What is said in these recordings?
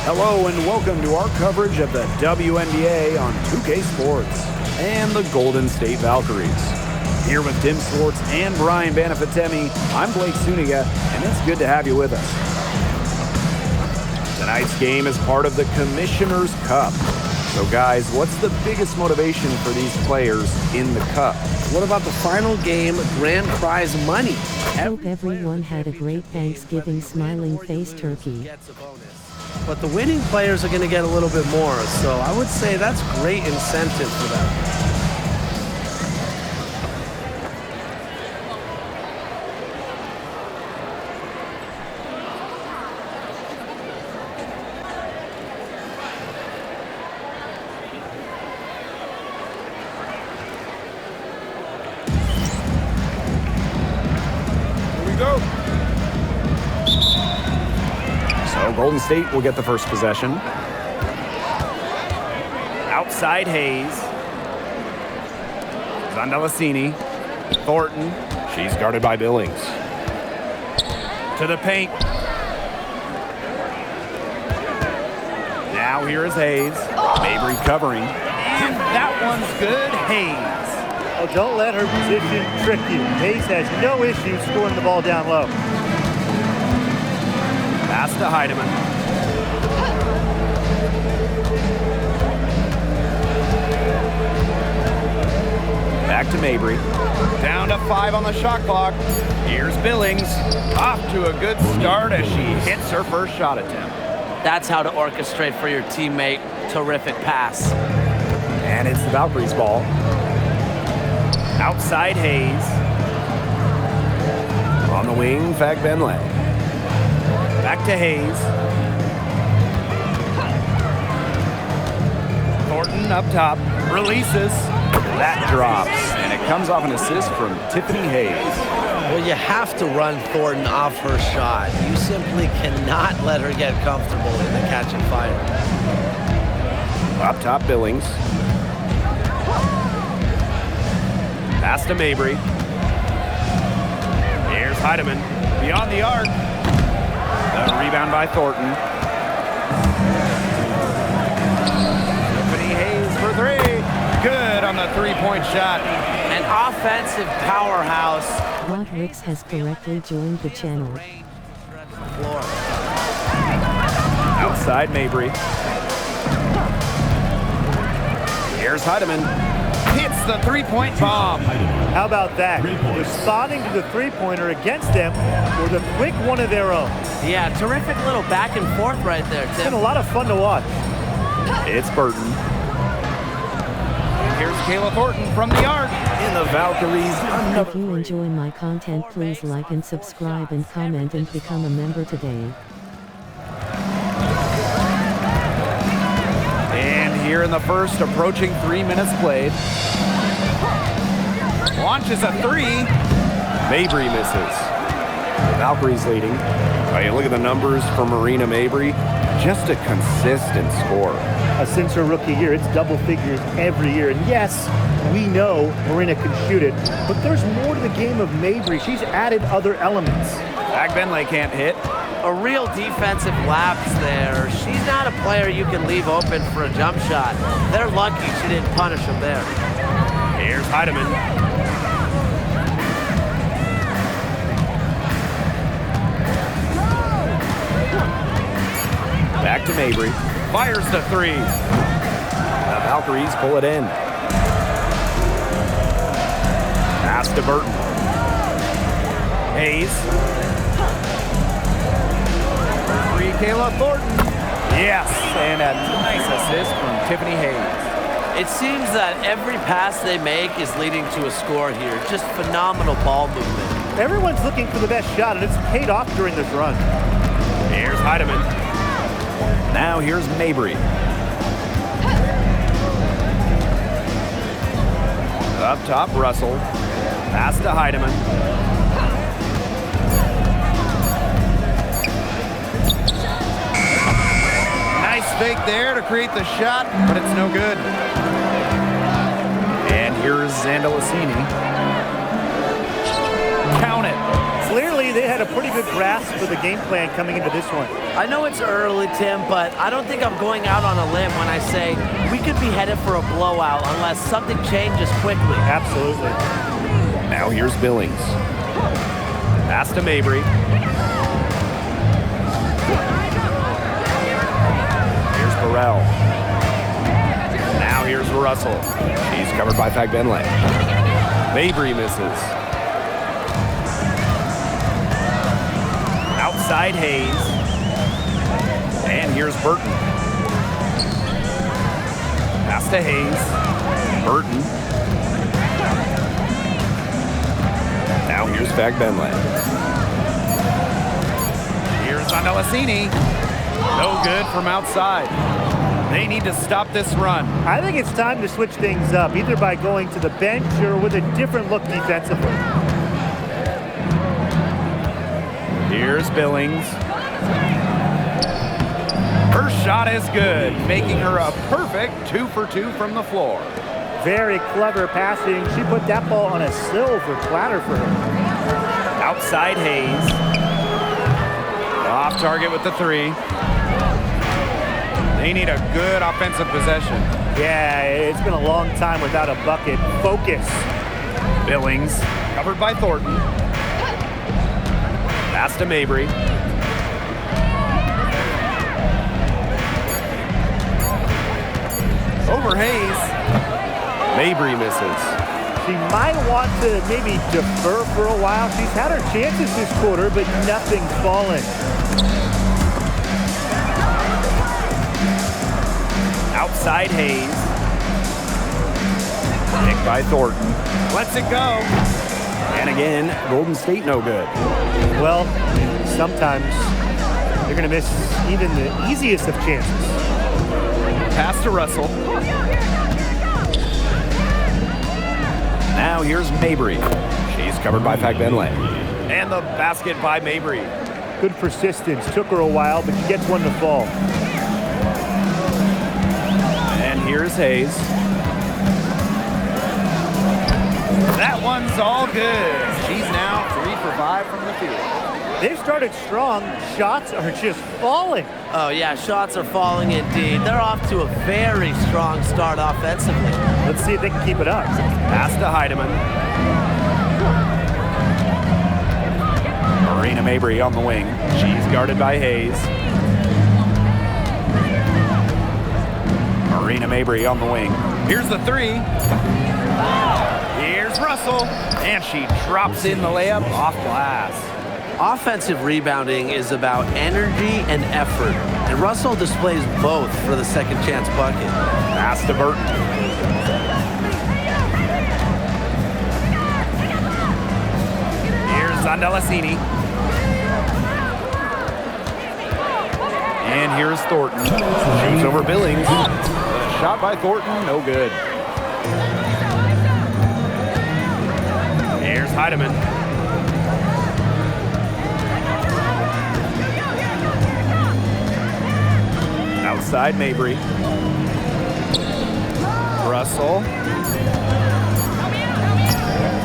Hello and welcome to our coverage of the Wnba on 2K Sports and the Golden State Valkyries. Here with Tim Swartz and Brian Banafitemi, I'm Blake Zuniga, and it's good to have you with us. Tonight's game is part of the Commissioner's Cup. So guys, what's the biggest motivation for these players in the Cup? What about the final game, grand prize money? Hope everyone had a great Thanksgiving, smiling face turkey. But the winning players are going to get a little bit more, so I would say that's great incentive for them. So Golden State will get the first possession. Outside Hayes. Zandalasini. Thornton. She's guarded by Billings. To the paint. Now here is Hayes. Mabry covering. And that one's good. Hayes. Oh, don't let her position trick you. Hayes has no issue scoring the ball down low. Pass to Heidemann. Back to Mabry. Down to 5 on the shot clock. Here's Billings. Off to a good start as she hits her first shot attempt. That's how to orchestrate for your teammate. Terrific pass. And it's the Valkyries' ball. Outside Hayes. On the wing, Fagbenle. Back to Hayes. Thornton up top. Releases. That drops. And it comes off an assist from Tiffany Hayes. Well, you have to run Thornton off her shot. You simply cannot let her get comfortable in the catch and fire. Up top, Billings. Pass to Mabry. Here's Heidemann. Beyond the arc. The rebound by Thornton. Tiffany Hayes for 3. Good on the three-point shot. An offensive powerhouse. Rodriguez has correctly joined the channel. Outside Mabry. Here's Heidemann. Hits the three-point bomb. How about that? Responding to the three-pointer against them with a quick one of their own. Yeah, terrific little back and forth right there, Tim. It's been a lot of fun to watch. It's Burton. And here's Kayla Thornton from the arc. In the Valkyries. If you enjoy my content, please like and subscribe and comment and become a member today. And here in the first, approaching 3 minutes played. Launches a 3. Mabry misses. The Valkyries leading. Oh, you look at the numbers for Marina Mabry. Just a consistent score. Since her rookie year, it's double figures every year. And yes, we know Marina can shoot it, but there's more to the game of Mabry. She's added other elements. Fagbenle can't hit. A real defensive lapse there. She's not a player you can leave open for a jump shot. They're lucky she didn't punish him there. Here's Heidemann. Back to Mabry. Fires the 3. The Valkyries pull it in. Pass to Burton. Hayes. Kayla Thornton. Yes, and a nice assist from Tiffany Hayes. It seems that every pass they make is leading to a score here. Just phenomenal ball movement. Everyone's looking for the best shot, and it's paid off during this run. Here's Heidemann. Now here's Mabry. Up top, Russell. Pass to Heidemann. Fake there to create the shot, but it's no good. And here's Zandalasini. Count it. Clearly me they had a pretty good grasp of the game plan coming into this one. I know it's early, Tim, but I don't think I'm going out on a limb when I say we could be headed for a blowout unless something changes quickly. Absolutely. Now here's Billings. Pass to Mabry. Here's Burrell. Now here's Russell. He's covered by Fagbenle. Mabry misses. Outside Hayes. And here's Burton. Pass to Hayes. Burton. Now here's Fagbenle. Here's Andalasini. No good from outside. They need to stop this run. I think it's time to switch things up, either by going to the bench or with a different look defensively. Here's Billings. Her shot is good, making her a perfect 2 for 2 from the floor. Very clever passing. She put that ball on a silver platter for her. Outside Hayes. Off target with the 3. They need a good offensive possession. Yeah, it's been a long time without a bucket. Focus. Billings, covered by Thornton. Pass to Mabry. Over Hayes. Mabry misses. She might want to maybe defer for a while. She's had her chances this quarter, but nothing's fallen. Outside Hayes. Picked by Thornton. Lets it go. And again, Golden State no good. Well, sometimes you're going to miss even the easiest of chances. Pass to Russell. Now here's Mabry. She's covered by Fagbenle. And the basket by Mabry. Good persistence. Took her a while, but she gets one to fall. And here's Hayes. That one's all good. She's now 3 for 5 from the field. They've started strong. Shots are just falling. Oh, yeah, shots are falling indeed. They're off to a very strong start offensively. Let's see if they can keep it up. Pass to Heidemann. Marina Mabry on the wing. She's guarded by Hayes. Marina Mabry on the wing. Here's the 3. Here's Russell. And she drops in the layup off glass. Offensive rebounding is about energy and effort, and Russell displays both for the second chance bucket. Pass to Burton. Here's Andalasini. And here's Thornton. Shoots over Billings. Shot by Thornton, no good. Here's Heidemann. Outside Mabry. Russell.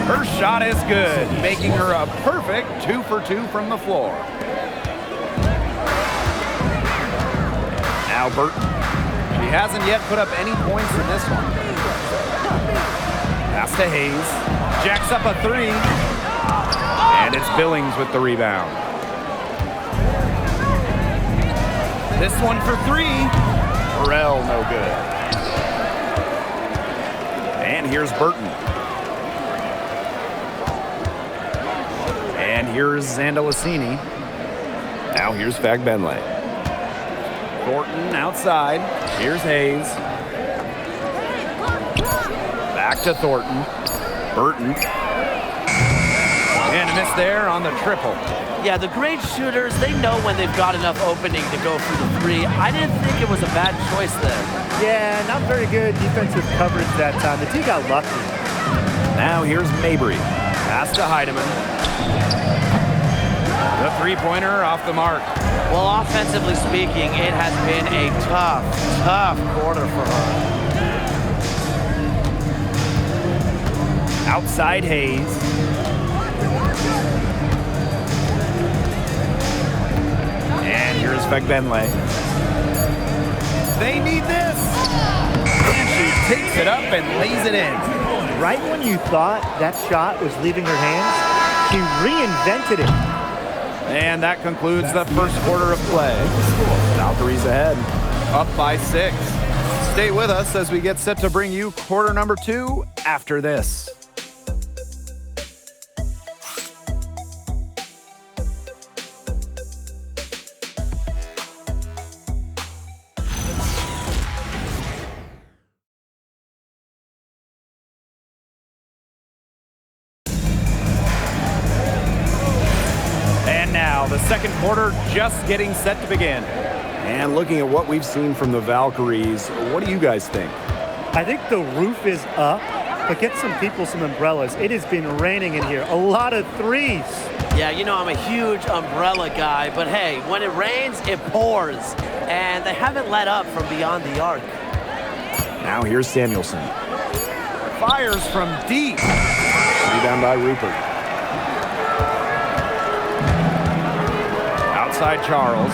Her shot is good, making her a perfect 2 for 2 from the floor. Now Burton. She hasn't yet put up any points in this one. Pass to Hayes. Jacks up a 3. And it's Billings with the rebound. This one for 3. Burrell, no good. And here's Burton. And here's Andalasini. Now here's Fagbenle. Thornton outside. Here's Hayes. Back to Thornton. Burton. And a miss there on the triple. Yeah, the great shooters, they know when they've got enough opening to go for the 3. I didn't think it was a bad choice there. Yeah, not very good defensive coverage that time. The team got lucky. Now here's Mabry. Pass to Heidemann. The 3-pointer off the mark. Well, offensively speaking, it has been a tough quarter for her. Outside Hayes. And here's Fegbenle. They need this. And she takes it up and lays it in. Right when you thought that shot was leaving her hands, she reinvented it. And that concludes the first quarter of play. Valkyries ahead, up by 6. Stay with us as we get set to bring you quarter number 2 after this. The second quarter just getting set to begin. And looking at what we've seen from the Valkyries, what do you guys think? I think the roof is up, but get some people some umbrellas. It has been raining in here. A lot of threes. Yeah, you know I'm a huge umbrella guy, but hey, when it rains, it pours. And they haven't let up from beyond the arc. Now here's Samuelson. Fires from deep. Rebound by Rupert. Outside Charles.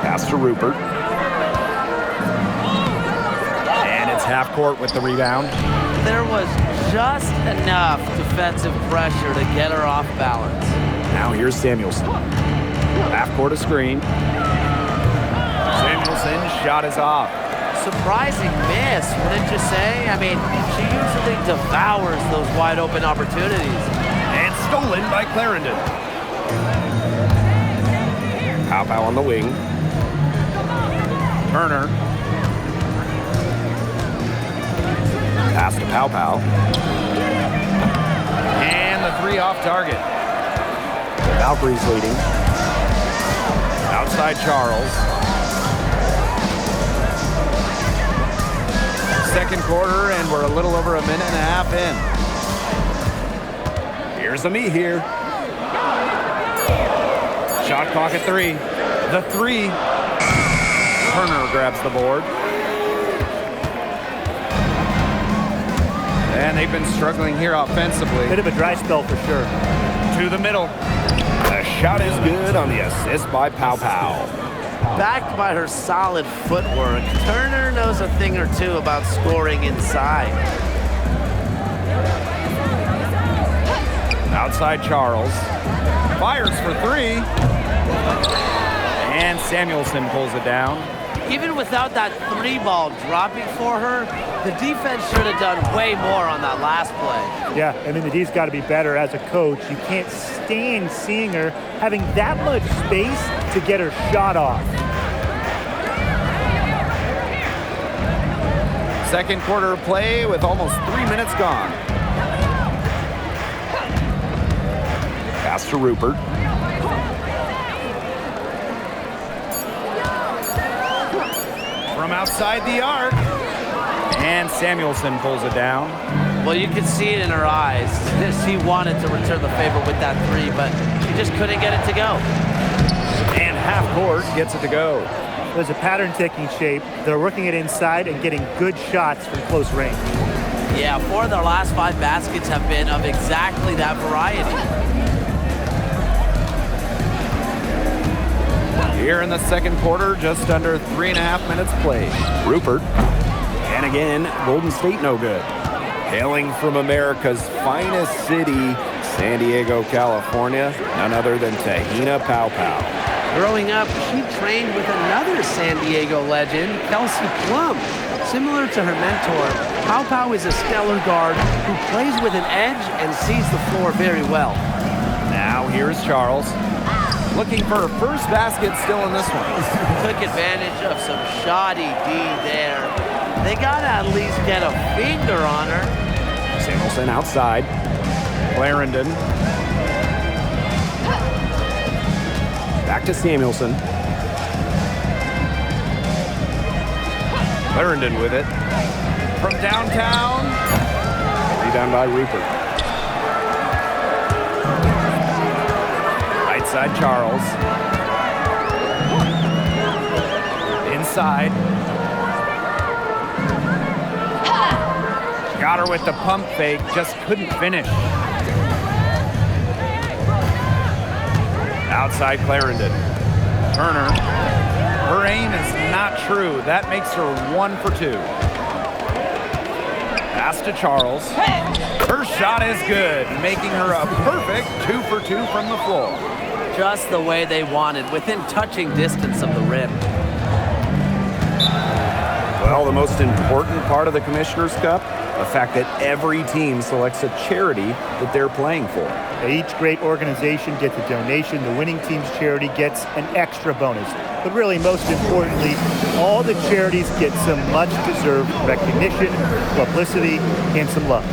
Pass to Rupert. And it's half court with the rebound. There was just enough defensive pressure to get her off balance. Now here's Samuelson. Half court a screen. Samuelson's shot is off. Surprising miss, wouldn't you say? I mean, she usually devours those wide open opportunities. And stolen by Clarendon. Pow on the wing. Turner. Pass to Pow. And the 3 off target. Valkyries leading. Outside Charles. Second quarter, and we're a little over a minute and a half in. Here's a me here. Shot clock at 3. The 3. Turner grabs the board. And they've been struggling here offensively. Bit of a dry spell for sure. To the middle. The shot is good on the assist by Pow. Backed by her solid footwork, Turner knows a thing or two about scoring inside. Outside Charles. Fires for 3. And Samuelson pulls it down. Even without that 3 ball dropping for her, the defense should have done way more on that last play. Yeah, I mean, the D's got to be better as a coach. You can't stand seeing her having that much space to get her shot off. Second quarter of play with almost 3 minutes gone. Pass to Rupert. From outside the arc. And Samuelson pulls it down. Well, you could see it in her eyes. She wanted to return the favor with that 3, but she just couldn't get it to go. And half court gets it to go. There's a pattern taking shape. They're working it inside and getting good shots from close range. Yeah, 4 of their last 5 baskets have been of exactly that variety. Here in the second quarter, just under 3.5 minutes played. Rupert. And again, Golden State no good. Hailing from America's finest city, San Diego, California, none other than Tahina Pow. Growing up, she trained with another San Diego legend, Kelsey Plum. Similar to her mentor, Pow is a stellar guard who plays with an edge and sees the floor very well. Now here's Charles. Looking for her first basket still in this one. Took advantage of some shoddy D there. They gotta at least get a finger on her. Samuelson outside. Clarendon. Back to Samuelson. Clarendon with it. From downtown. Rebound by Rupert. Right side Charles. Inside. Got her with the pump fake, just couldn't finish. Outside Clarendon. Turner. Her aim is not true. That makes her 1 for 2. Pass to Charles. Her shot is good, making her a perfect 2 for 2 from the floor. Just the way they wanted, within touching distance of the rim. Well, the most important part of the Commissioner's Cup, the fact that every team selects a charity that they're playing for. Each great organization gets a donation. The winning team's charity gets an extra bonus. But really, most importantly, all the charities get some much-deserved recognition, publicity, and some love.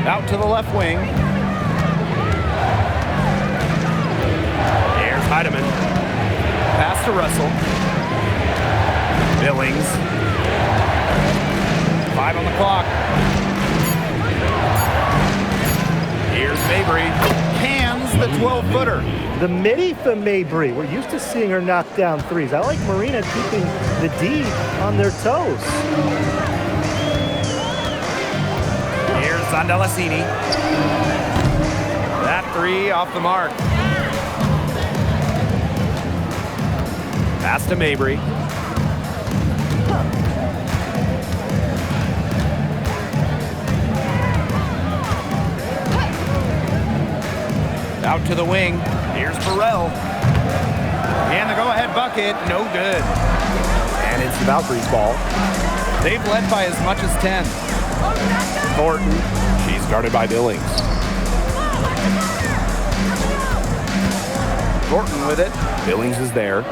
Out to the left wing. There's Heidemann. Pass to Russell. Billings. 5 on the clock. Here's Mabry. Cans the 12-footer. The midi for Mabry. We're used to seeing her knock down threes. I like Marina keeping the D on their toes. Sandalasini. That 3 off the mark. Pass to Mabry. Out to the wing. Here's Burrell. And the go-ahead bucket, no good. And it's the Valkyries' ball. They've led by as much as 10. Thornton. She's guarded by Billings. Thornton with it. Billings is there.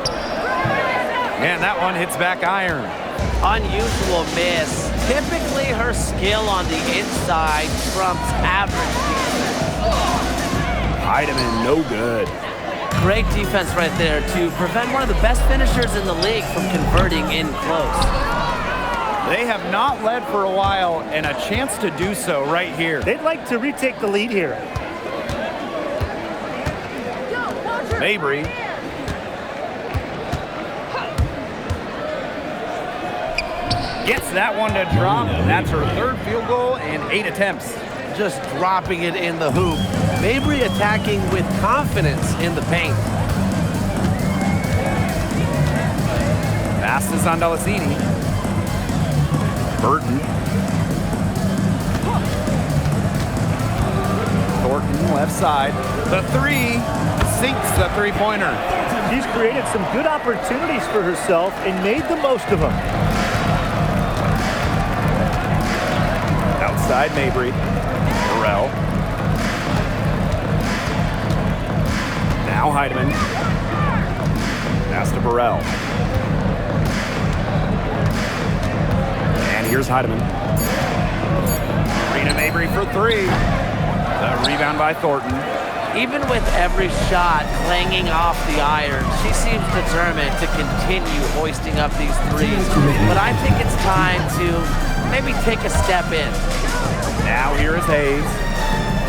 And that one hits back iron. Unusual miss. Typically her skill on the inside trumps average defense. Heidemann, no good. Great defense right there to prevent one of the best finishers in the league from converting in close. They have not led for a while, and a chance to do so right here. They'd like to retake the lead here. Mabry. Gets that one to drop. That's her 3rd field goal in 8 attempts. Just dropping it in the hoop. Mabry attacking with confidence in the paint. Pass to Sandalasini. Burton. Thornton, left side. The 3 sinks the 3-pointer. She's created some good opportunities for herself and made the most of them. Outside Mabry. Burrell. Now Heidemann. Pass to Burrell. Here's Heidemann. Marina Mabry for 3. The rebound by Thornton. Even with every shot clanging off the iron, she seems determined to continue hoisting up these threes. But I think it's time to maybe take a step in. Now here is Hayes.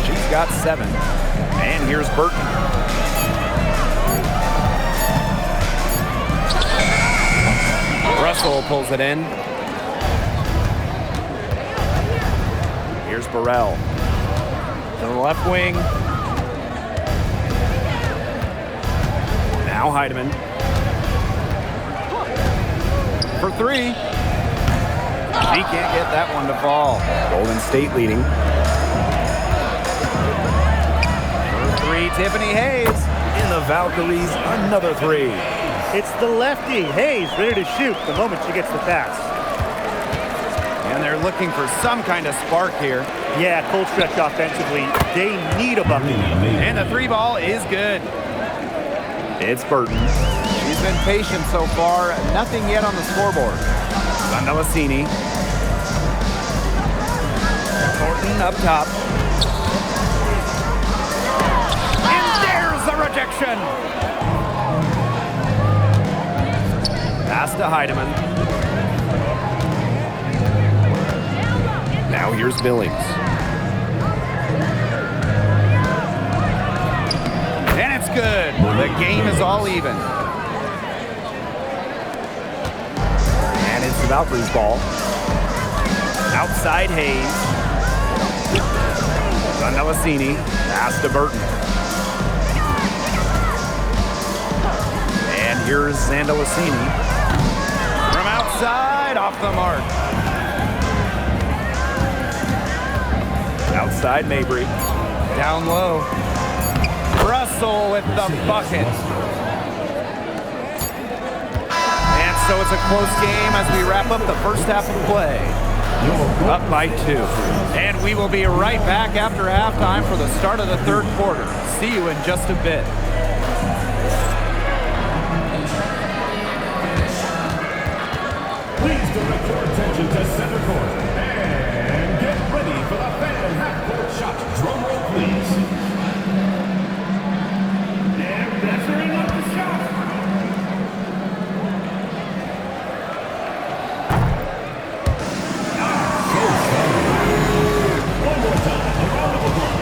She's got 7. And here's Burton. Russell pulls it in. Here's Burrell. To the left wing. Now Heidemann. For three. She can't get that one to fall. Golden State leading. For three, Tiffany Hayes. In the Valkyries, another three. It's the lefty, Hayes, ready to shoot the moment she gets the pass. And they're looking for some kind of spark here. Yeah, cold stretch offensively. They need a bucket. And the three ball is good. It's Burton. She's been patient so far. Nothing yet on the scoreboard. Zandalasini. Thornton up top. And there's the rejection. Pass to Heidemann. Now here's Billings. And it's good. The game is all even. And it's the Valkyries ball. Outside Hayes. Zandalasini. Pass to Burton. And here's Zandalasini. From outside, off the mark. Outside Mabry. Down low. Russell with the bucket. And so it's a close game as we wrap up the first half of play. Up by 2. And we will be right back after halftime for the start of the third quarter. See you in just a bit. Please direct your attention to center court and get ready for the phantom half-court shot. Drum roll, please. And measuring up the shot. One more time, a round of applause.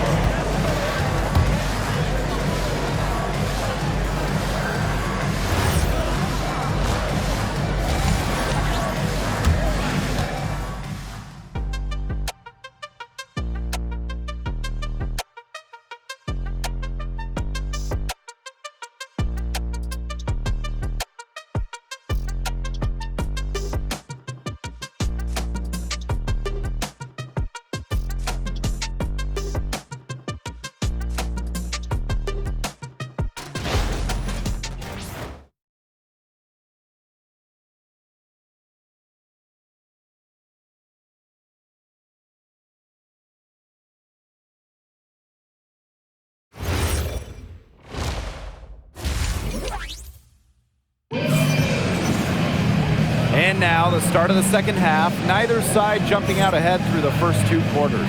And now the start of the second half. Neither side jumping out ahead through the first 2 quarters.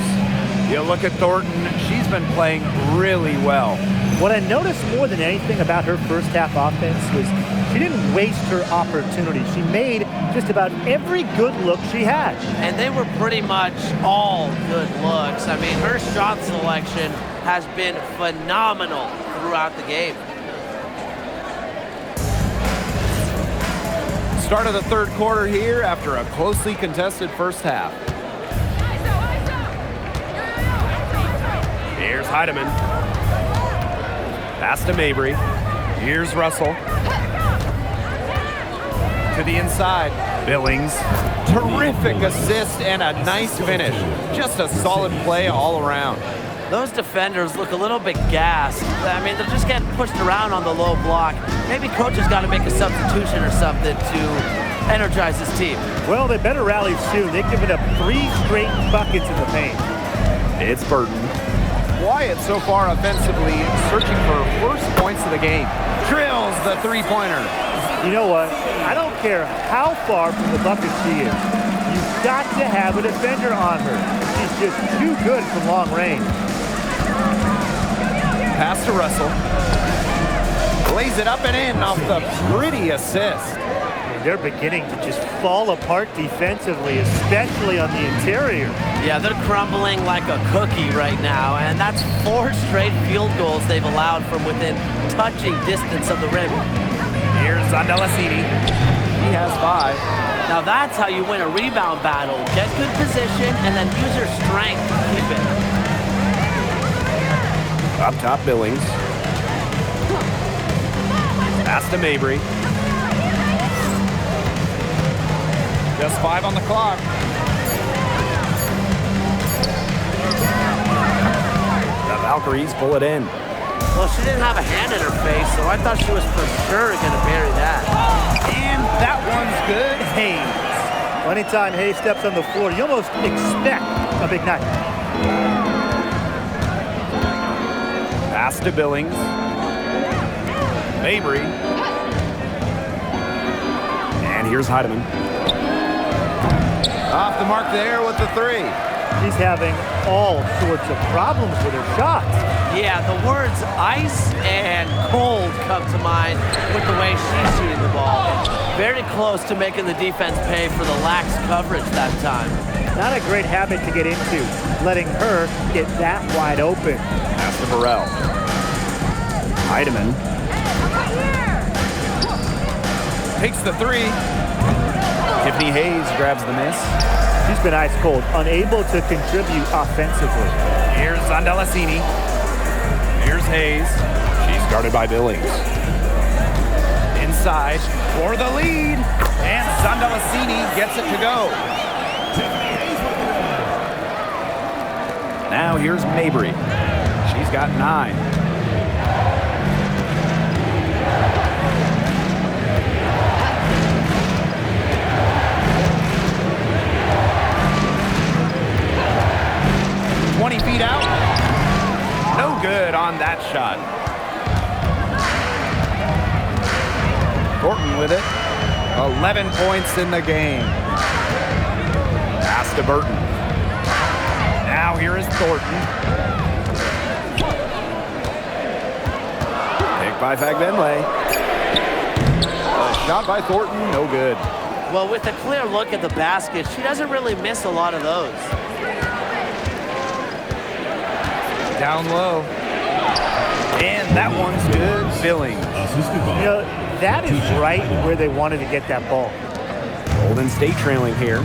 You look at Thornton, she's been playing really well. What I noticed more than anything about her first half offense was she didn't waste her opportunity. She made just about every good look she had. And they were pretty much all good looks. I mean, her shot selection has been phenomenal throughout the game. Start of the third quarter here after a closely contested first half. Here's Heidemann. Pass to Mabry. Here's Russell. To the inside. Billings. Terrific assist and a nice finish. Just a solid play all around. Those defenders look a little bit gassed. I mean, they're just getting pushed around on the low block. Maybe coach has got to make a substitution or something to energize his team. Well, they better rally soon. They've given up 3 straight buckets in the paint. It's Burton. Wyatt so far offensively searching for first points of the game. Drills the three-pointer. You know what? I don't care how far from the bucket she is. You've got to have a defender on her. She's just too good from long range. Pass to Russell. Lays it up and in off the pretty assist. They're beginning to just fall apart defensively, especially on the interior. Yeah, they're crumbling like a cookie right now, and that's 4 straight field goals they've allowed from within touching distance of the rim. Here's Zandalasini. He has 5. Now that's how you win a rebound battle. Get good position and then use your strength to keep it. Up top, Billings. Pass to Mabry. Just 5 on the clock. The Valkyries pull it in. Well, she didn't have a hand in her face, so I thought she was for sure going to bury that. And that one's good. Hayes. Well, anytime Hayes steps on the floor, you almost expect a big night. Pass to Billings. Mabry. And here's Heidemann. Off the mark there with the 3. She's having all sorts of problems with her shots. Yeah, the words ice and cold come to mind with the way she's shooting the ball. Very close to making the defense pay for the lax coverage that time. Not a great habit to get into, letting her get that wide open. Pass to Burrell. Heidemann. Takes the 3. Tiffany Hayes grabs the miss. She's been ice cold, unable to contribute offensively. Here's Zandalacini. Here's Hayes. She's guarded by Billings. Inside for the lead. And Zandalacini gets it to go. Now here's Mabry. She's got 9. Feet out. No good on that shot. Thornton with it. 11 points in the game. Pass to Burton. Now here is Thornton. Picked by Fagbenle. A shot by Thornton, no good. Well, with a clear look at the basket, she doesn't really miss a lot of those. Down low. And that one's good. Billings. You know, that is right where they wanted to get that ball. Golden State trailing here.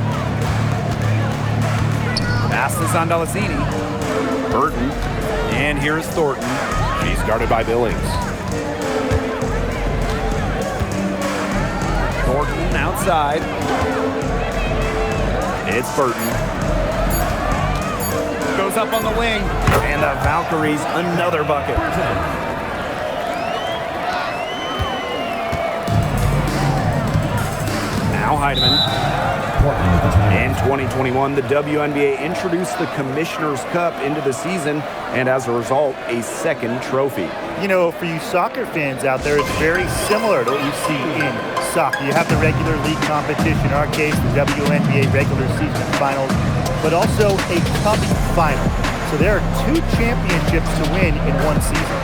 Pass to Zandalacini. Burton. And here's Thornton. She's guarded by Billings. Thornton outside. It's Burton. Goes up on the wing. And the Valkyries another bucket. Now Heidemann. In 2021, the WNBA introduced the Commissioner's Cup into the season, and as a result, a second trophy. You know, for you soccer fans out there, it's very similar to what you see in soccer. You have the regular league competition, in our case, the WNBA regular season finals, but also a cup final. So there are 2 championships to win in one season.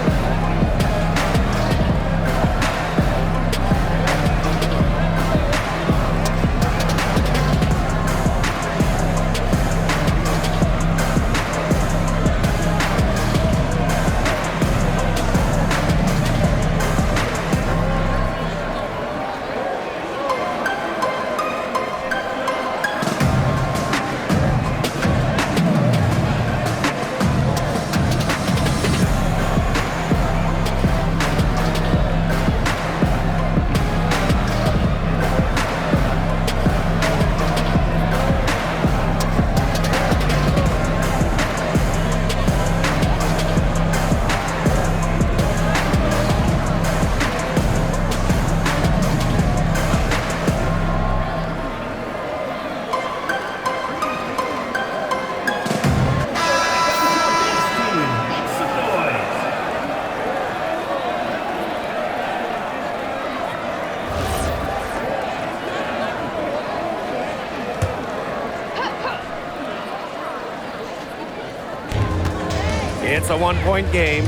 It's a 1-point game.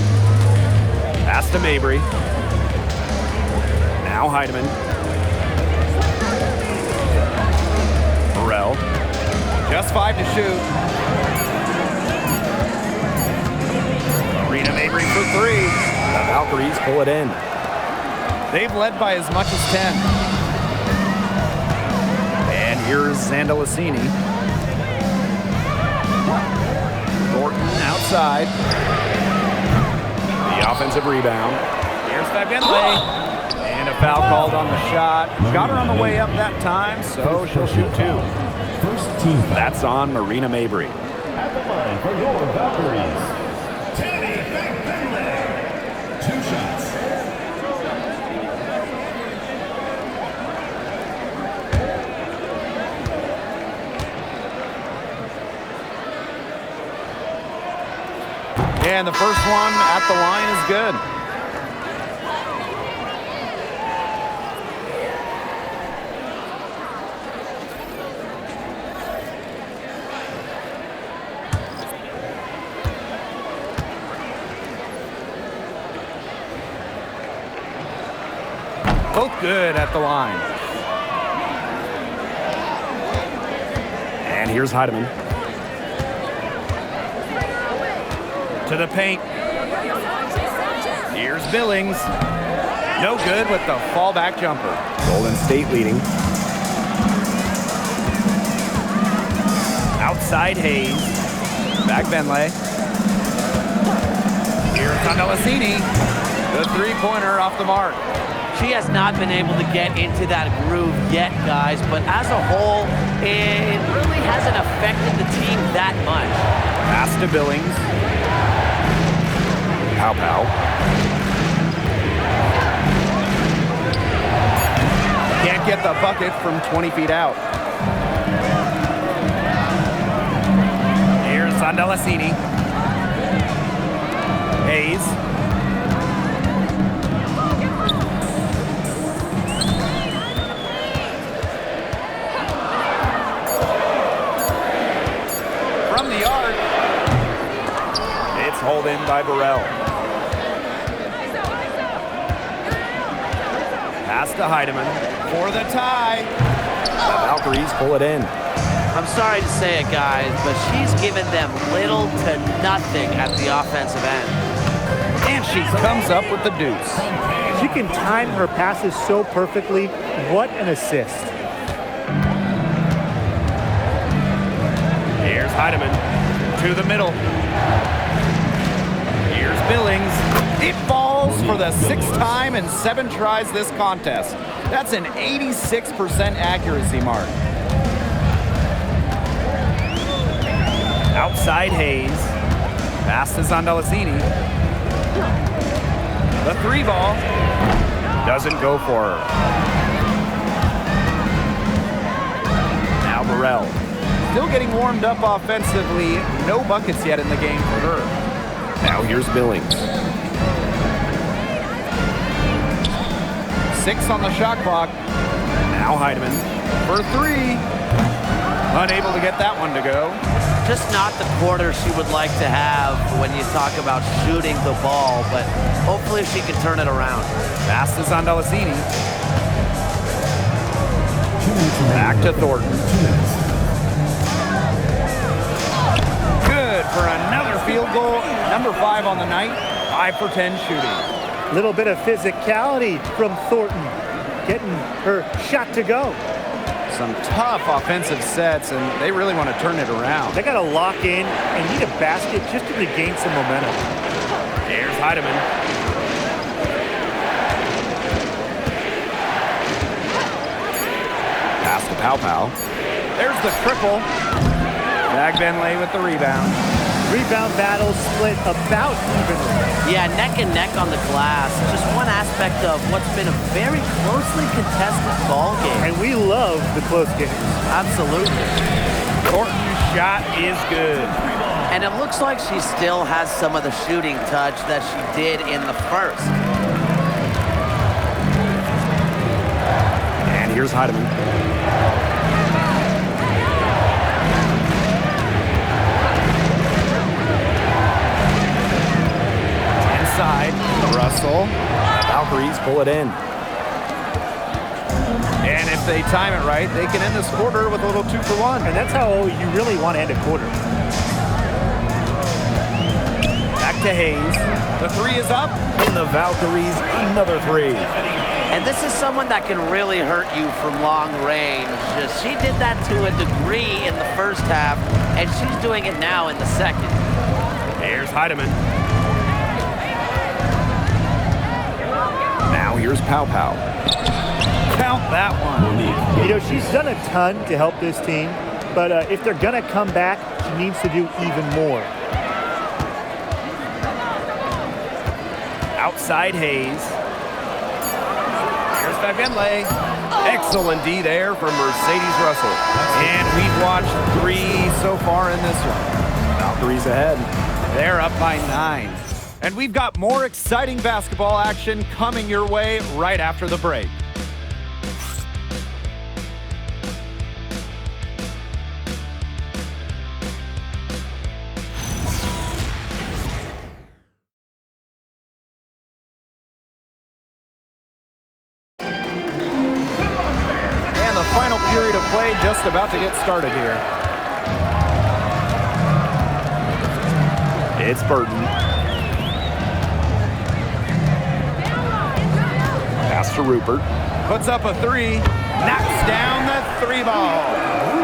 Pass to Mabry. Now Heidemann. Burrell. Just 5 to shoot. Arena Mabry for 3. The Valkyries pull it in. They've led by as much as 10. And here's Zandalacini. Thornton outside. The offensive rebound. Here's Wnba. And a foul called on the shot. Got her on the way up that time, so she'll shoot 2. First team foul. That's on Marina Mabry. At the line for your Valkyries, Tammy Wnba. 2 shots. And the first one at the line is good. Both good at the line. And here's Heidemann. To the paint. Here's Billings. No good with the fallback jumper. Golden State leading. Outside Hayes. Back Wnba. Here's Condolasini. The three-pointer off the mark. She has not been able to get into that groove yet, guys, but as a whole, it really hasn't affected the team that much. Pass to Billings. Pow. Can't get the bucket from 20 feet out. Here's Condolasini. Hayes. From the arc. It's hauled in by Burrell. Pass to Heidemann for the tie. The Valkyries pull it in. I'm sorry to say it, guys, but she's given them little to nothing at the offensive end. And she comes up with the deuce. She can time her passes so perfectly. What an assist. Here's Heidemann to the middle. Here's Billings. It falls for the 6th time in 7 tries this contest. That's an 86% accuracy mark. Outside Hayes. Pass to Condolasini. The 3 ball doesn't go for her. Now Burrell. Still getting warmed up offensively. No buckets yet in the game for her. Now here's Billings. 6 on the shot clock. Now Heidemann for 3. Unable to get that one to go. Just not the quarter she would like to have when you talk about shooting the ball, but hopefully she can turn it around. Pass to Condolasini. Back to Thornton. Good for another field goal. Number 5 on the night. 5 for 10 shooting. Little bit of physicality from Thornton, getting her shot to go. Some tough offensive sets, and they really want to turn it around. They got to lock in and need a basket just to regain some momentum. Here's Heidemann. Pass to Pow. There's the triple. Wnba with the rebound. Rebound battle split about evenly. Yeah, neck and neck on the glass. Just one aspect of what's been a very closely contested ball game. And we love the close games. Absolutely. Thornton's shot is good. And it looks like she still has some of the shooting touch that she did in the first. And here's Heidemann. Inside, Russell. The Valkyries pull it in. And if they time it right, they can end this quarter with a little 2-for-1. And that's how you really want to end a quarter. Back to Hayes. The 3 is up. And the Valkyries, another 3. And this is someone that can really hurt you from long range. She did that to a degree in the first half, and she's doing it now in the second. Here's Heidemann. here's Pow Pow. Count that one. You know, she's done a ton to help this team, but if they're going to come back, she needs to do even more. Outside Hayes. Here's Wnba. Excellent D there from Mercedes Russell. And we've watched 3 so far in this one. Valkyries ahead. They're up by 9. And we've got more exciting basketball action coming your way right after the break. Final period of play just about to get started here. It's Burton. Pass to Rupert. Puts up a 3. Knocks down the 3 ball.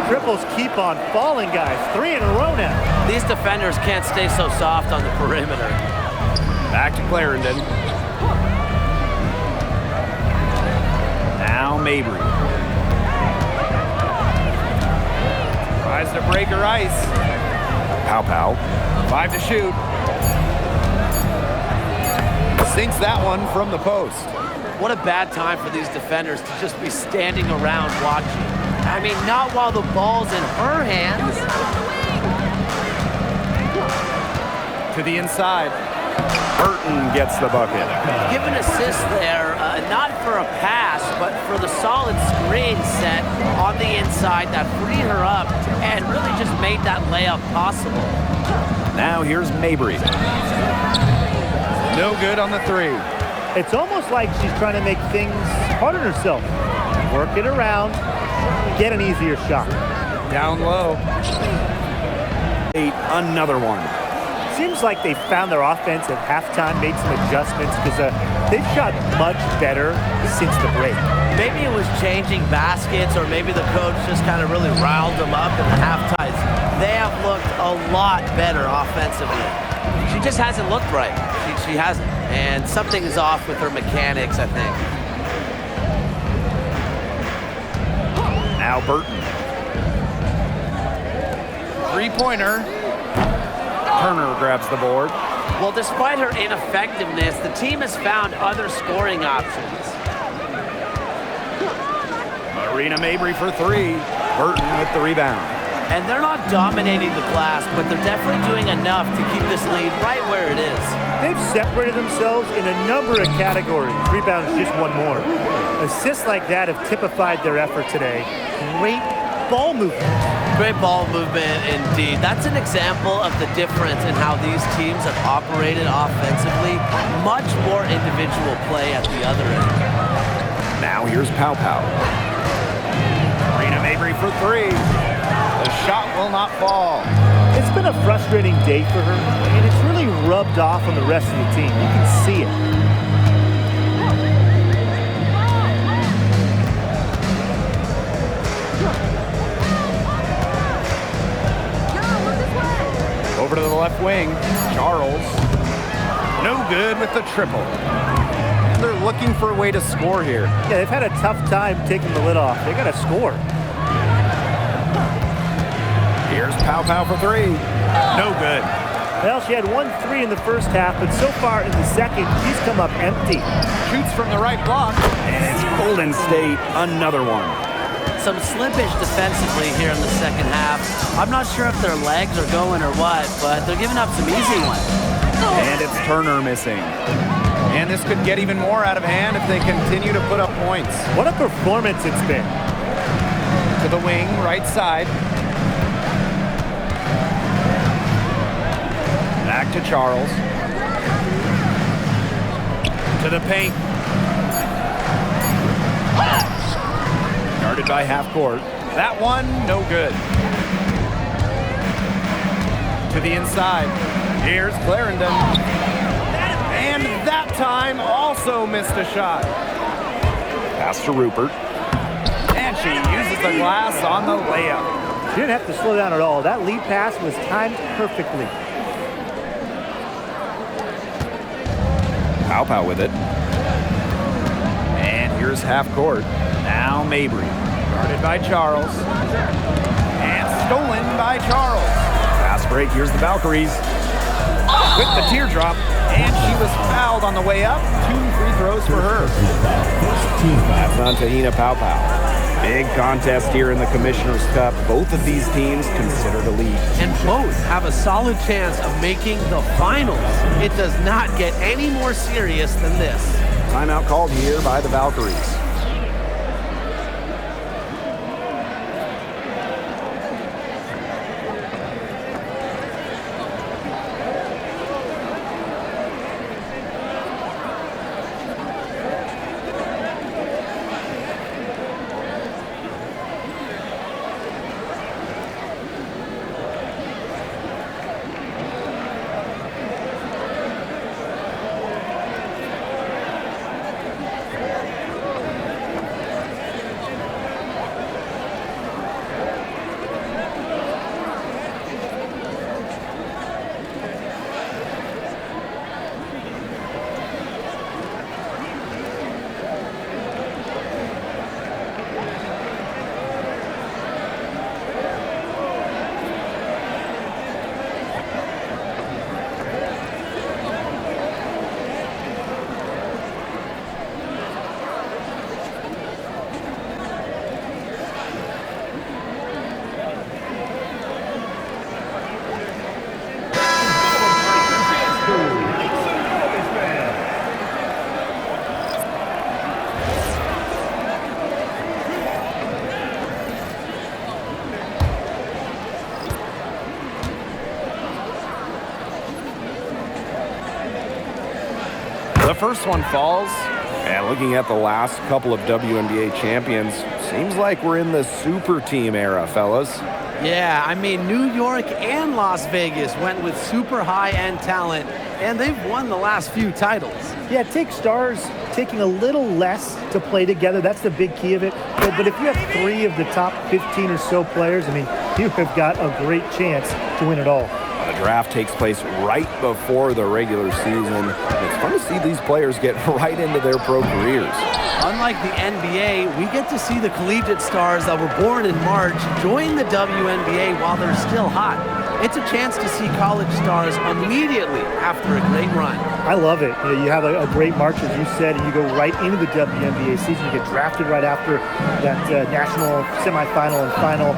Triples keep on falling, guys. 3 in a row now. These defenders can't stay so soft on the perimeter. Back to Clarendon. Now Mabry. Tries to break her ice. Pow Pow. 5 to shoot. Sinks that one from the post. What a bad time for these defenders to just be standing around watching. I mean, not while the ball's in her hands. To the inside. Burton gets the bucket. Give an assist there, not for a pass, but for the solid screen set on the inside that freed her up and really just made that layup possible. Now here's Mabry. No good on the 3. It's almost like she's trying to make things hard on herself. Work it around, get an easier shot. Down low. 8, another one. Seems like they found their offense at halftime, made some adjustments because they've shot much better since the break. Maybe it was changing baskets, or maybe the coach just kind of really riled them up in the halftimes. They have looked a lot better offensively. She just hasn't looked right. She hasn't. And something is off with her mechanics, I think. Now Burton. 3-pointer. Turner grabs the board. Well, despite her ineffectiveness, the team has found other scoring options. Marina Mabry for 3. Burton with the rebound. And they're not dominating the glass, but they're definitely doing enough to keep this lead right where it is. They've separated themselves in a number of categories. Rebounds just one more. Assists like that have typified their effort today. Great ball movement. Great ball movement indeed. That's an example of the difference in how these teams have operated offensively. Much more individual play at the other end. Now here's Pow Pow. Marina Mabry for 3. The shot will not fall. It's been a frustrating day for her, and it's really rubbed off on the rest of the team. You can see it. Over to the left wing, Charles. No good with the triple. And they're looking for a way to score here. Yeah, they've had a tough time taking the lid off. They got to score. Here's Pow Pow for 3. No good. Well, she had 1 3 in the first half, but so far in the second, she's come up empty. Shoots from the right block. And it's Golden State, another one. Some slippage defensively here in the second half. I'm not sure if their legs are going or what, but they're giving up some easy ones. And it's Turner missing. And this could get even more out of hand if they continue to put up points. What a performance it's been. To the wing, right side. Back to Charles. To the paint. Guarded by half court. That one, no good. To the inside. Here's Clarendon. And that time also missed a shot. Pass to Rupert. And she uses the glass on the layup. She didn't have to slow down at all. That lead pass was timed perfectly. Pow Pow with it. here's half court. Now Mabry, guarded by Charles. And stolen by Charles. Fast break, here's the Valkyries. With the teardrop, and she was fouled on the way up. 2 free throws for her. That's on Tahina Paopao. Big contest here in the Commissioner's Cup. Both of these teams considered a lead. And both have a solid chance of making the finals. It does not get any more serious than this. Timeout called here by the Valkyries. The first one falls, and looking at the last couple of WNBA champions, seems like we're in the super team era, fellas. Yeah, I mean, New York and Las Vegas went with super high-end talent, and they've won the last few titles. Yeah, it takes stars taking a little less to play together. That's the big key of it. But if you have 3 of the top 15 or so players, I mean, you have got a great chance to win it all. The draft takes place right before the regular season. It's fun to see these players get right into their pro careers. Unlike the NBA, we get to see the collegiate stars that were born in March join the WNBA while they're still hot. It's a chance to see college stars immediately after a great run. I love it. You have a great March, as you said, and you go right into the WNBA season. You get drafted right after that national semifinal and final.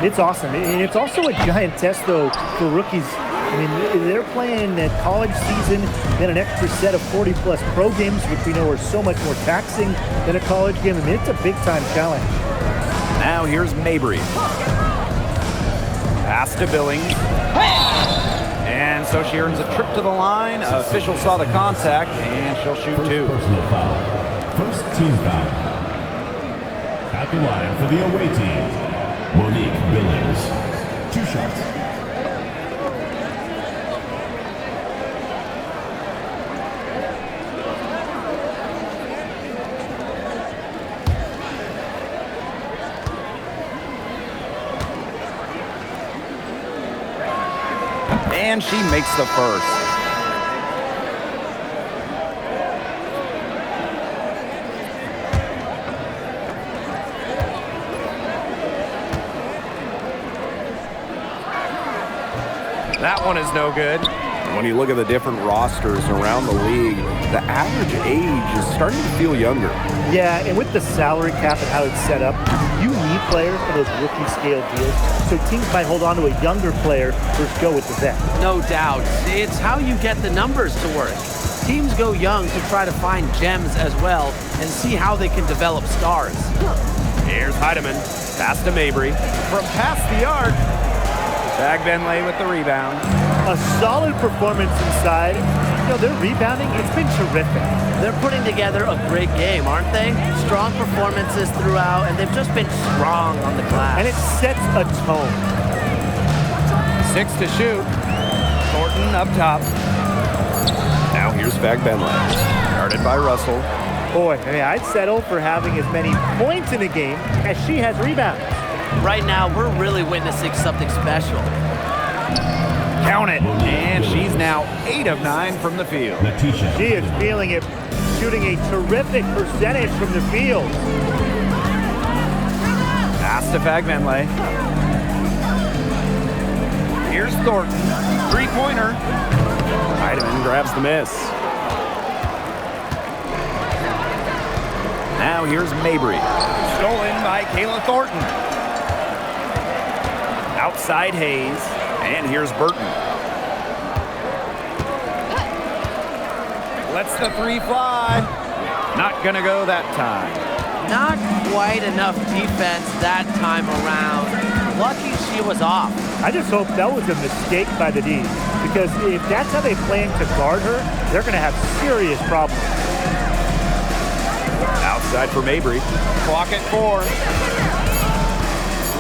It's awesome. And it's also a giant test, though, for rookies. I mean, they're playing that college season, then an extra set of 40-plus pro games, which we know are so much more taxing than a college game. I mean, it's a big-time challenge. Now here's Mabry. Pass to Billings. And so she earns a trip to the line. Official saw the contact, and she'll shoot 2. Personal foul. First team foul. At the line for the away team, Monique Billings. 2 shots. And she makes the first. That one is no good. When you look at the different rosters around the league, the average age is starting to feel younger. Yeah, and with the salary cap and how it's set up, you need players for those rookie scale deals. So teams might hold on to a younger player versus go with the vet. No doubt. It's how you get the numbers to work. Teams go young to try to find gems as well and see how they can develop stars. Here's Heidemann. Pass to Mabry. From past the arc. Bag Benlay with the rebound. A solid performance inside. You know, their rebounding, it's been terrific. They're putting together a great game, aren't they? Strong performances throughout, and they've just been strong on the glass. And it sets a tone. 6 to shoot. Thornton up top. Now here's Bag Benlay. Guarded by Russell. Boy, I mean, I'd settle for having as many points in a game as she has rebounds. Right now, we're really witnessing something special. Count it. And she's now 8 of 9 from the field. Letitia. She is feeling it. shooting a terrific percentage from the field. Pass to Fagmanley. Here's Thornton. Three-pointer. Heidemann grabs the miss. Now here's Mabry. Stolen by Kayla Thornton. Outside Hayes. And here's Burton. Lets the three fly. Not gonna go that time. Not quite enough defense that time around. Lucky she was off. I just hope that was a mistake by the D, because if that's how they plan to guard her, they're going to have serious problems. Outside for Mabry. Clock at 4.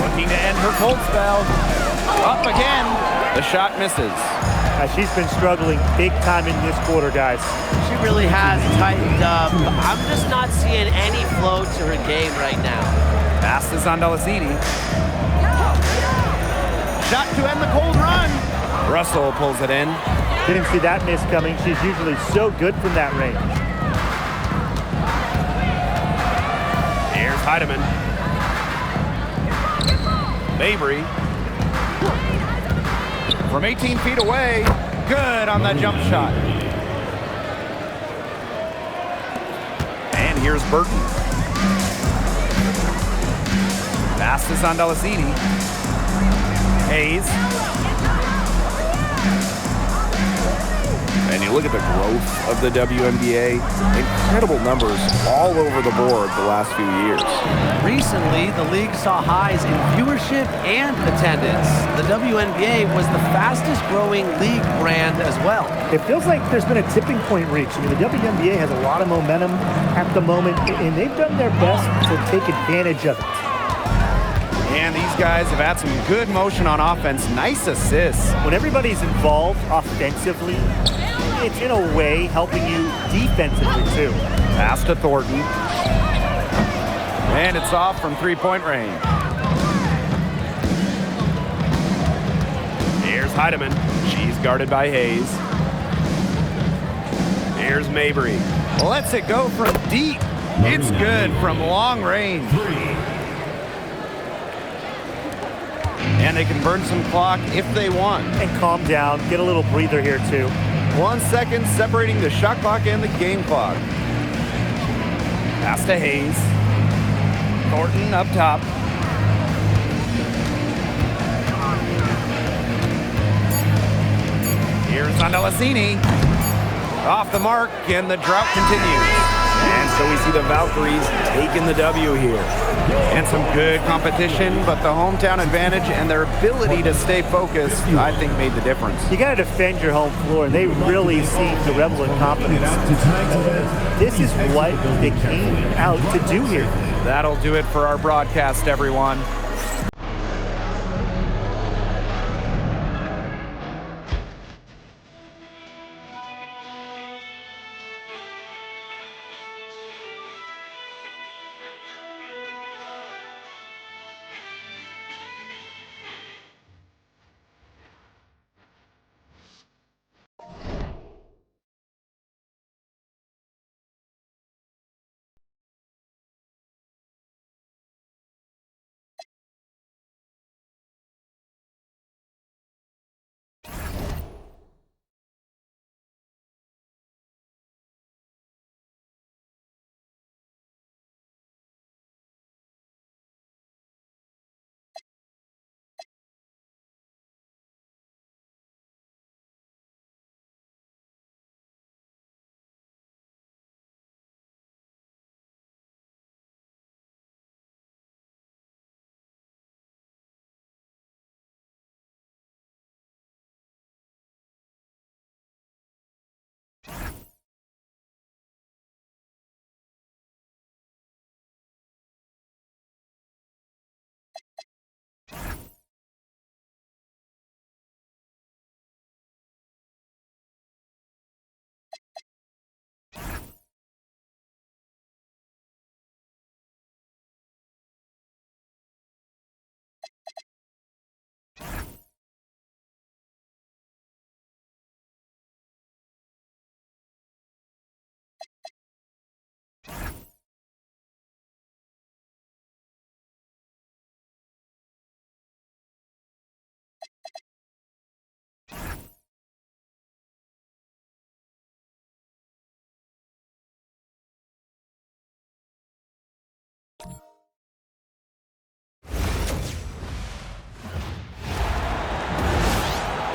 Looking to end her cold spell. Up again. The shot misses. She's been struggling big time in this quarter, guys. She really has tightened up. I'm just not seeing any flow to her game right now. Pass is on Delasini. Shot to end the cold run. Russell pulls it in. Didn't see that miss coming. She's usually so good from that range. Here's Heidemann. Mabry. From 18 feet away. Good on that jump shot. And here's Burton. Pass is on Delasini. Hayes. And you look at the growth of the WNBA, incredible numbers all over the board the last few years. Recently, the league saw highs in viewership and attendance. The WNBA was the fastest growing league brand as well. It feels like there's been a tipping point reached. I mean, the WNBA has a lot of momentum at the moment, and they've done their best to take advantage of it. And these guys have had some good motion on offense. Nice assists. When everybody's involved offensively, it's in a way helping you defensively too. Pass to Thornton. And it's off from three-point range. Here's Heidemann. She's guarded by Hayes. Here's Mabry. Lets it go from deep. It's good from long range. And they can burn some clock if they want. And calm down, get a little breather here too. 1 second separating the shot clock and the game clock. Pass to Hayes. Thornton up top. Here's Delasini. Off the mark, and the drought continues. And so we see the Valkyries taking the W here. And some good competition, but the hometown advantage and their ability to stay focused, I think, made the difference. You got to defend your home floor, and they really seem to revel in confidence. This is what they came out to do here. That'll do it for our broadcast, everyone.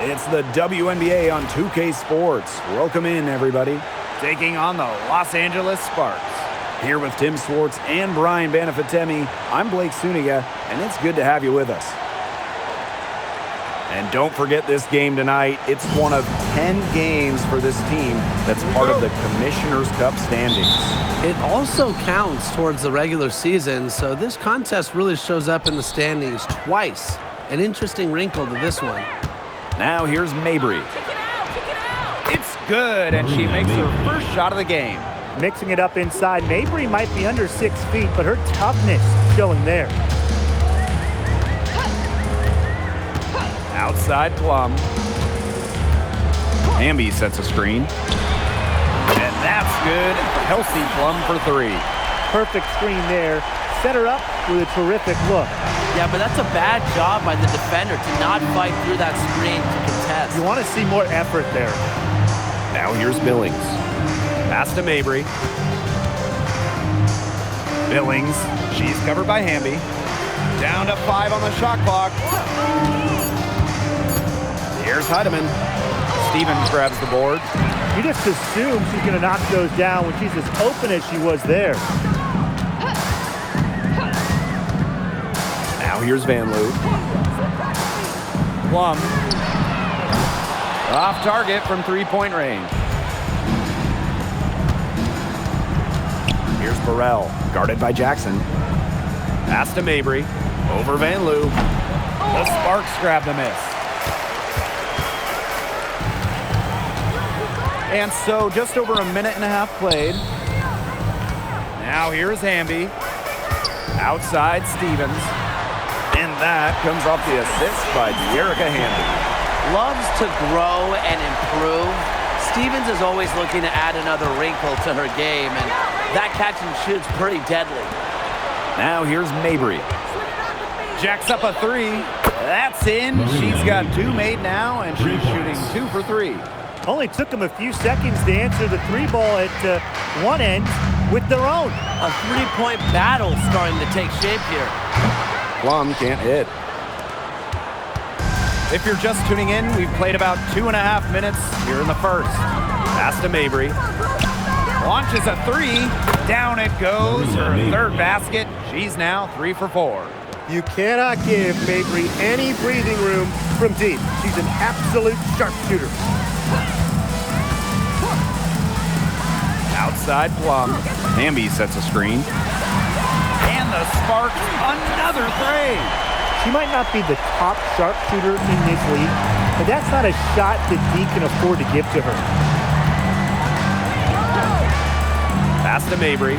It's the WNBA on 2K Sports. Welcome in, everybody. Taking on the Los Angeles Sparks. Here with Tim Swartz and Brian Banafitemi, I'm Blake Suniga, and it's good to have you with us. And don't forget this game tonight. It's one of 10 games for this team that's part of the Commissioner's Cup standings. It also counts towards the regular season, so this contest really shows up in the standings twice. An interesting wrinkle to this one. Now here's Mabry. It's good, and she makes her first shot of the game. Mixing it up inside. Mabry might be under 6 feet, but her toughness showing there. Outside Plum. Wnba sets a screen. And that's good. Kelsey Plum for 3. Perfect screen there. Set her up with a terrific look. Yeah, but that's a bad job by the defender to not fight through that screen to contest. You want to see more effort there. Now here's Billings. Pass to Mabry. Billings. She's covered by Wnba. Down to 5 on the shot clock. Here's Heidemann. Stevens grabs the board. You just assume she's going to knock those down when she's as open as she was there. Now here's Van Loo. Plum. Off target from 3-point range. Here's Burrell, guarded by Jackson. Pass to Mabry. Over Van Loo. The Sparks grab the miss. And so just over a minute and a half played. Now here's Wnba. Outside Stevens. And that comes off the assist by De'Erica Wnba. Loves to grow and improve. Stevens is always looking to add another wrinkle to her game, and that catch and shoot's pretty deadly. Now here's Mabry. Jacks up a 3. That's in. She's got 2 made now, and she's shooting 2 for 3. Only took them a few seconds to answer the 3 ball at one end with their own. A 3-point battle starting to take shape here. Plum can't hit. If you're just tuning in, we've played about 2.5 minutes here in the first. Pass to Mabry. Launches a 3. Down it goes. Her third basket. She's now 3 for 4. You cannot give Mabry any breathing room from deep. She's an absolute sharpshooter. Outside Plum. Wnba sets a screen. And the Sparks, another 3. She might not be the top sharpshooter in this league, but that's not a shot that D can afford to give to her. Pass to Mabry.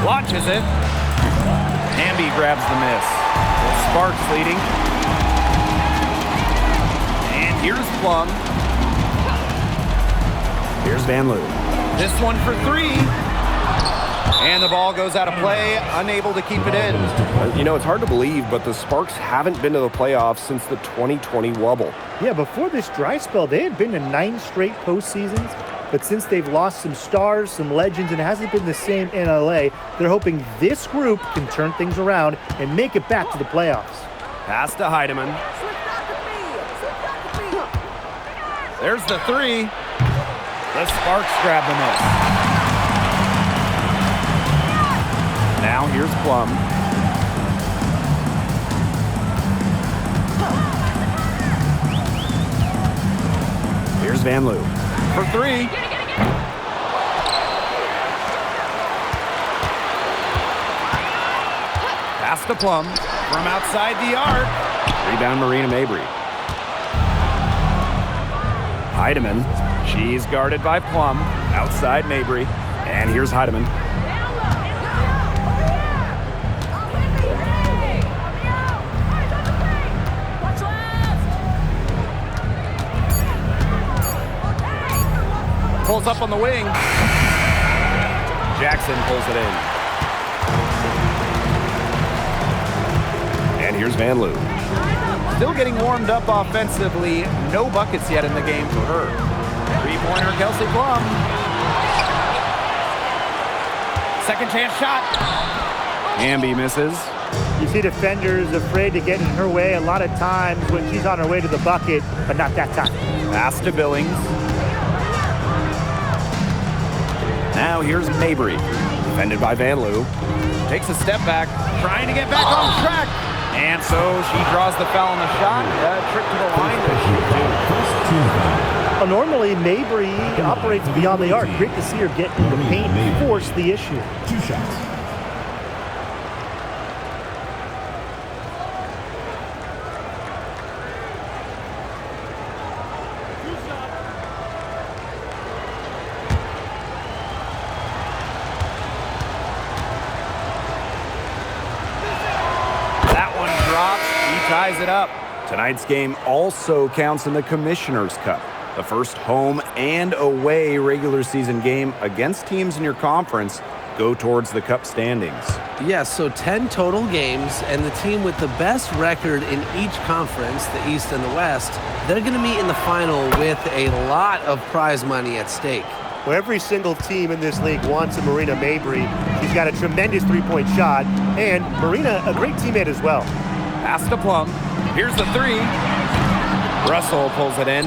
Launches it. Wnba grabs the miss. The Sparks leading. And here's Plum. Here's Van Loo. This one for 3. And the ball goes out of play, unable to keep it in. You know, it's hard to believe, but the Sparks haven't been to the playoffs since the 2020 wobble. Yeah, before this dry spell, they had been to 9 straight postseasons. But since they've lost some stars, some legends, and it hasn't been the same in LA, they're hoping this group can turn things around and make it back to the playoffs. Pass to Heidemann. There's the 3. The Sparks grab the miss. Now here's Plum. Here's Van Loo for 3. Pass to Plum from outside the arc. Rebound Marina Mabry. Heidemann. She's guarded by Plum. Outside Mabry. And here's Heidemann. Pulls up on the wing. Jackson pulls it in. And here's Van Loo. Still getting warmed up offensively. No buckets yet in the game for her. 3-pointer Kelsey Plum. Second chance shot. Wnba misses. You see defenders afraid to get in her way a lot of times when she's on her way to the bucket, but not that time. Pass to Billings. Now here's Mabry. Defended by Van Loo. Takes a step back, trying to get back on track. And so she draws the foul on the shot. Trip to the line. Normally, Mabry operates beyond the arc. Great to see her get in the paint and force the issue. 2 shots. Ties it up. Tonight's game also counts in the Commissioner's Cup, the first home and away regular season game against teams in your conference go towards the Cup standings. Yes, so 10 total games, and the team with the best record in each conference, the East and the West, they're going to meet in the final with a lot of prize money at stake. Well, every single team in this league wants a Marina Mabry. She's got a tremendous three-point shot, and Marina, a great teammate as well. Pass to Plum. Here's the 3. Russell pulls it in.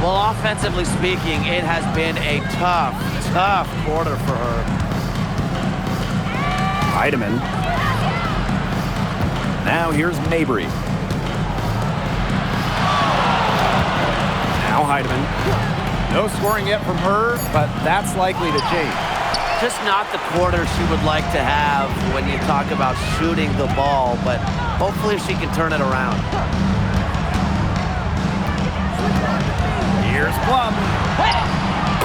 Well, offensively speaking, it has been a tough quarter for her. Heidemann. Now here's Mabry. Now Heidemann. No scoring yet from her, but that's likely to change. Just not the quarter she would like to have when you talk about shooting the ball, but hopefully she can turn it around. Here's Plum.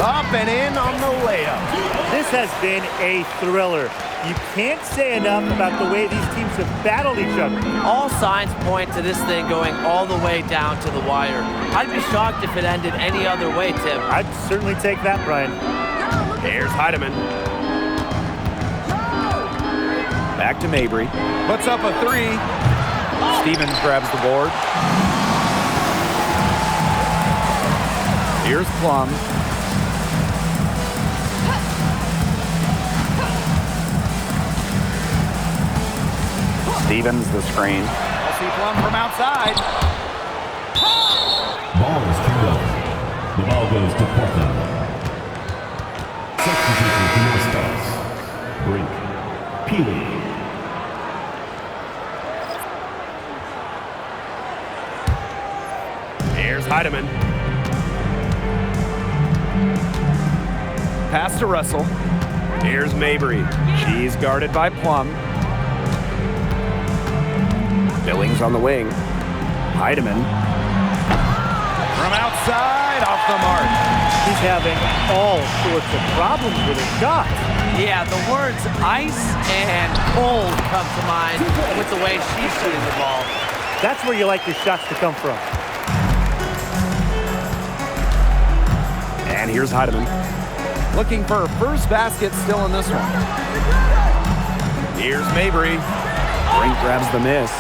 Up and in on the layup. This has been a thriller. You can't say enough about the way these teams have battled each other. All signs point to this thing going all the way down to the wire. I'd be shocked if it ended any other way, Tim. I'd certainly take that, Brian. Here's Heidemann. Back to Mabry. Puts up a 3. Stevens grabs the board. Here's Plum. Stevens the screen. See Plum from outside. Ball is turned over. The ball goes to Portland. Substitution for your Stars. Brink. Peely. Here's Heidemann. Pass to Russell. Here's Mabry. She's guarded by Plum. Billings on the wing. Heidemann. From outside, off the mark. She's having all sorts of problems with her shot. Yeah, the words ice and cold come to mind with the way she's shooting the ball. That's where you like your shots to come from. And here's Heidemann. Looking for her first basket still in this one. Here's Mabry. Brink grabs the miss.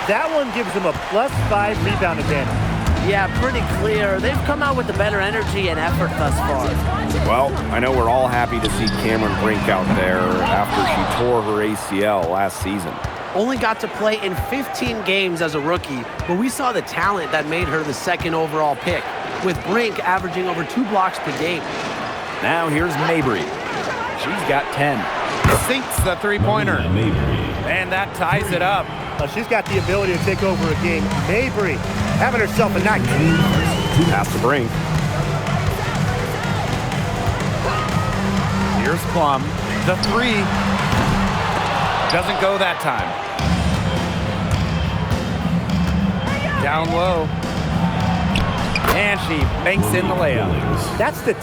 That one gives them a +5 rebound advantage. Yeah, pretty clear. They've come out with the better energy and effort thus far. Well, I know we're all happy to see Cameron Brink out there after she tore her ACL last season. Only got to play in 15 games as a rookie, but we saw the talent that made her the 2nd overall pick, with Brink averaging over 2 blocks per game. Now here's Mabry. She's got 10. Sinks the three-pointer. And that ties it up. She's got the ability to take over a game. Mabry having herself a night. Pass to Brink. Here's Plum. The 3. Doesn't go that time. Down low. And she banks in the layup. That's the